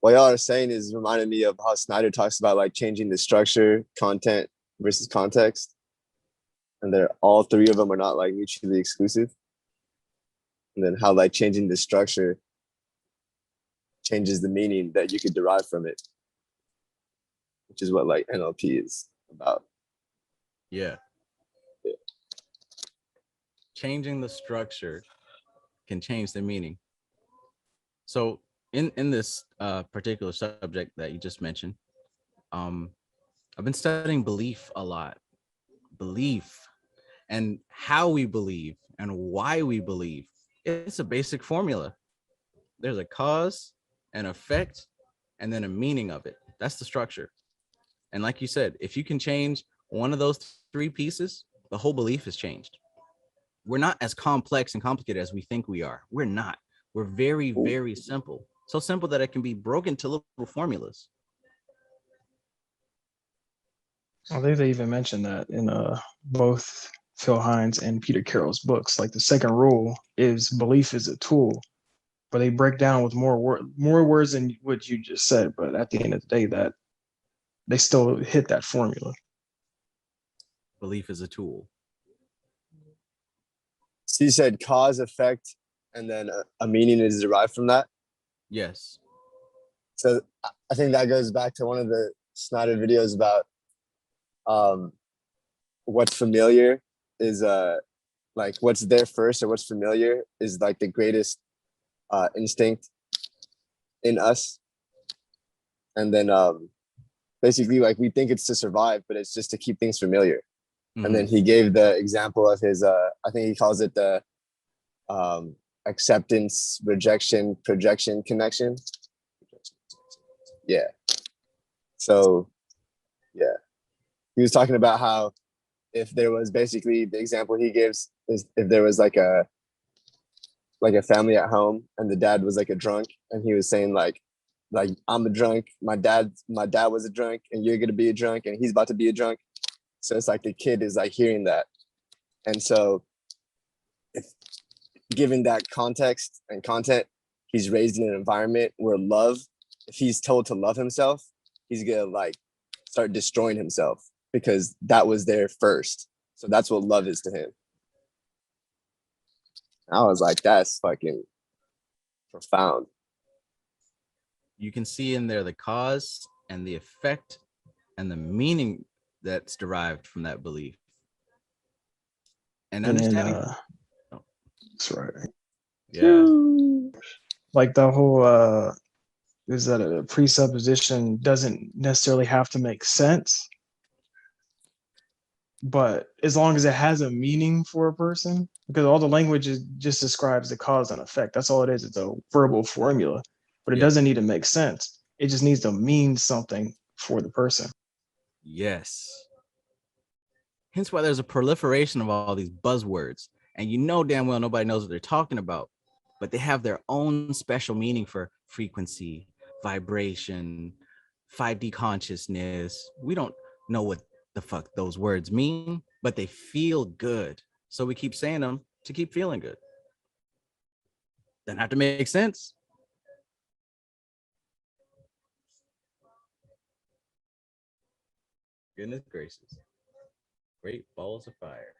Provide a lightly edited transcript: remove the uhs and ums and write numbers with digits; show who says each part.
Speaker 1: what y'all are saying is reminding me of how Snyder talks about like changing the structure, content versus context, and they're all three of them are not like mutually exclusive. And then how like changing the structure changes the meaning that you could derive from it, which is what like NLP is about.
Speaker 2: Yeah.
Speaker 1: Yeah.
Speaker 2: Changing the structure can change the meaning. So in this particular subject that you just mentioned, I've been studying belief a lot. Belief and how we believe and why we believe. It's a basic formula. There's a cause, an effect, and then a meaning of it. That's the structure. And like you said, if you can change one of those three pieces, the whole belief is changed. We're not as complex and complicated as we think we are. We're not. We're very, very simple. So simple that it can be broken to little formulas.
Speaker 3: I think they even mentioned that in both Phil Hines and Peter Carroll's books. Like the second rule is belief is a tool, but they break down with more words than what you just said. But at the end of the day, that they still hit that formula.
Speaker 2: Belief is a tool.
Speaker 1: So you said cause, effect, and then a meaning is derived from that.
Speaker 2: Yes.
Speaker 1: So I think that goes back to one of the Snyder videos about what's familiar is like what's there first or what's familiar is like the greatest instinct in us. And then basically like we think it's to survive, but it's just to keep things familiar. Mm-hmm. And then he gave the example of his I think he calls it the acceptance, rejection, projection connection. Yeah. So yeah. He was talking about how if there was basically the example he gives is if there was like a family at home and the dad was like a drunk and he was saying like I'm a drunk, my dad was a drunk and you're gonna be a drunk and he's about to be a drunk. So it's like the kid is like hearing that. And so if given that context and content, he's raised in an environment where love, if he's told to love himself, he's gonna like start destroying himself because that was there first. So that's what love is to him. I was like, that's fucking profound.
Speaker 2: You can see in there the cause and the effect and the meaning that's derived from that belief. And understanding.
Speaker 3: That's right.
Speaker 2: Yeah.
Speaker 3: Like the whole is that a presupposition doesn't necessarily have to make sense, but as long as it has a meaning for a person, because all the language just describes the cause and effect. That's all it is. It's a verbal formula, but it doesn't need to make sense. It just needs to mean something for the person.
Speaker 2: Yes. Hence why there's a proliferation of all these buzzwords. And you know damn well nobody knows what they're talking about, but they have their own special meaning for frequency, vibration, 5D consciousness. We don't know what the fuck those words mean, but they feel good. So we keep saying them to keep feeling good. Doesn't have to make sense. Goodness gracious. Great balls of fire.